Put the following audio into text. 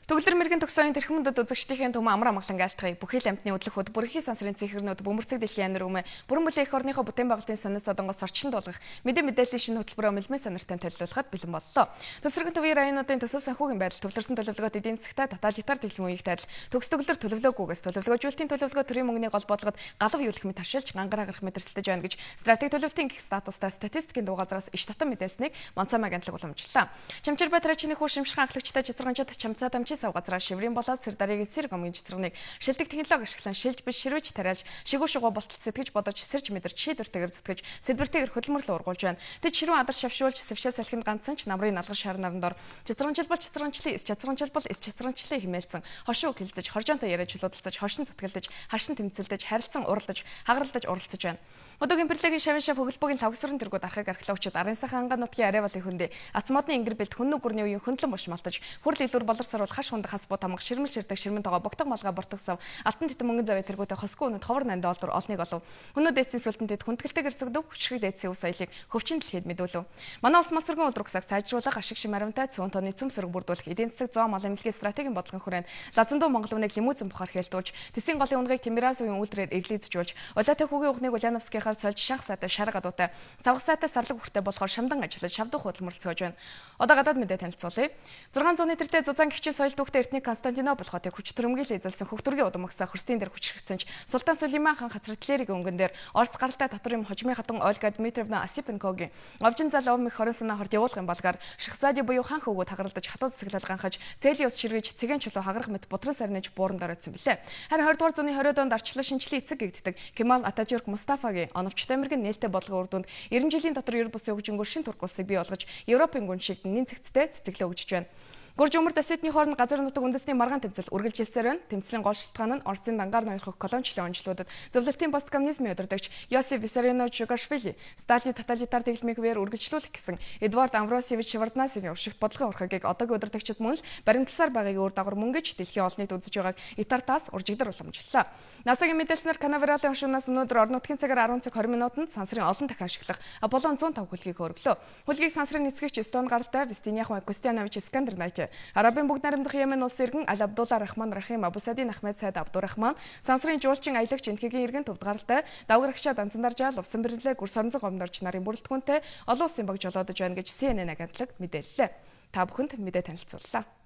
Төгөлдөр мэрэгэн төгсөөний тэрхэмдэд үзэгчдийн төмөн амар амгалан айлтгыг бүхий л амтны өдлөхөд бүрхий сансрын цэхэрнүүд бөмбөрцөг дэлхийн анир бүрэн бүлээн их орныхоо бүтээн байгуулалтын санаас одонгоос орчин дуулгах мэдээ мэдээллийн шинэ хөтөлбөрөөр мэлмээ сонирхтын төлөвлөхөд бэлэн боллоо. Төсвөргөн төвийн районуудын төсөв санхүүгийн байдал төвлөрсөн төлөвлөгөөт эдийн засгтаа тоталитар дэлхийн үеийн адил төгс төгөлдөр төлөвлөгөөгөөс төлөвлөгөөжүүлэлтийн төлөвлөгөө төрийн мөнгөний гол бодлогод галав юулах мэт таршилж гангараа гарах мэдэрсэлтэж байна гэж стратеги төлөвлөлтийн гих статустай статистикийн дугаараас иш татан мэдээлсэнийг Монцомаг агентлаг уламжлалаа. Чамчир Батрачны хүү шимшгэн ахлагчтай чицэрганчид чамцаа дамжин сав газраа шиврийн болоод сэрдарыг сэр гомгийн цэцэргнийг шилдэг технологи ашиглан шилж биш ширвэж тариалж шигүү шугуу болтол сэтгэж бодож сэрж мэдэрч шийдвэртэйгээр зүтгэж сэдвэртэйгээр хөдөлмөрлө ургуулж байна. Тэд ширүүн адар шавшуулж сэвшээ салхинд ганцсан ч намрын налгар шар нарандор чицэрганчилбал чицэрганчлын эс чицэрганчилбал эс чицэрганчлын химээлцэн хошуу хилцэж хоржоонтой яриа чулуудалцаж хоршин зүтгэлдэж харшин тэмцэлдэж харилцан уралдаж хагаралдаж уралцаж байна. Одоогийн Перлегийн шавын шав хөгөлбөгийн лавгсрын тэргүүд архаг археологчид арын сайхан ангаа нутгийн ариавалын хөндөө ацмодны ингэр бэлт хүннүг гүрний үеийн хөндлөн бушмалтаж хүрл илүүр болор саруул хаш хундах хас бут хамгах ширмэл ширдэг ширмэн тоогоо богтог малгай бортогсав алтан титэн мөнгөн завын тэргүүтэй хосгүй өнөд ховор нанд олдор олныг олов. Өнөө дээдсийн сүлтэнтэд хүндгэлтэйгэр сүгдөв хүчрэг дээдсийн ус соёлыг хөвчин дэлхийд мэдүүлв. Манай ус масргын улдрагсаг сайжруулах ашиг шимарамтай цөөн тооны цөм сөрөг бүрдүүлэх эдийн засаг зоо мал эмнэлгийн стратегийн бодлогын хүрээнд Лазандуу Монгол үнэг лимузин бухаар хэлтүүлж тэсийн голын унгийг Тимираз үеийн үйлдвэрээр эрлийцжүүлж Улаатай хүүгийн ухныг Ульяновскийнхаар сольж шанх сайтай шарга гадуутай савгах сайтай сарлаг хүртэл болохоор шамдан ажиллаж шавдах хөдөлмөрлцөөж байна. Одоо гадаад мэдээ танилцуулъя. 600 литртэй зузаан гихчин соёл дүүхтэй эртний Константинопол хотыг хүч төрөмгийл эзэлсэн хөхтөргийн удам өгсөн хөрстийн дээр хүчрэгцэн ч Султан Сулейман хаан хацратлэрийн өнгөн дээр Орос гаралтай татвар юм хожмын хатан Ольга Дмитриевна Осипенкогийн овжин зал овмих хорон санаа хорт явуулах юм болгаар Шахзади буюу хаан хөвгүүд хагаралдаж хатуу засаглал ганхаж Целиус ширгэж цэгэн чулуу хагарах мэт бутран сарниж бууранд оройтсон билээ. Харин 20 дугаар зууны 20-д онд арчлал шинжилгээ эцэг гэгддэг Кемал Ататюрк Мустафагийн оновчтой мэрэгэн нээлттэй бодлогын үр дүнд 90 жилийн дотор ер бусын хөгжингөр шин турк улсыг бий болгож Европын гүн шиг нэн цэгцтэй цэцэглээ өгч байна. Гурж өмөрт Осетны хооронд газар нутаг үндэсний маргаан тэмцэл үргэлжилсээр байна. Тэмцлийн гол шалтгаан нь Оросын дангаар ноёрхох колоничлын онцлогдод зөвлөлтийн посткоммунизмын удирдагч Йосиф Виссарионович Жугашвили Сталины тоталитар тэглэмийг вээр үргэлжлүүлэх гэсэн Эдуард Амвросевич Шеварднадзевийн уршигт бодлогын урхагийг одоогийн удирдагчид мөн л баримтласаар байгааг өөр дагавар мөнгөж дэлхийн олон нийт үзэж байгааг Итартаас уржигдар уламжлалаа. НАСА-гийн мэдээлснээр Канавералын хошуунаас өнөөдөр орон нутгийн цагаар 10 цаг 20 минутанд сансрын олон дахин ашиглах Аполлон 105 хөлгийг хөрглөө. Хөлгийг сансрын нисгэгч Эстон гаралтай Вистинях Костянович Искандер найт Арабын бүгд найрамдах Йемен улс иргэн Ал Абдулла Рахман Рахим Абусадин Ахмед Сайд Абдурахман сансрын жуулчин аялагч энтхэгийн иргэн төвд гаралтай давгарагчаа Данцандаржаал усан бэрлэлээ гүр соронзог гомдорч нарын бүрэлдэхүүнтэй олон улсын баг жолоодож байна гэж CNN агентлаг мэдээллээ. Та бүхэнд мэдээ танилцууллаа.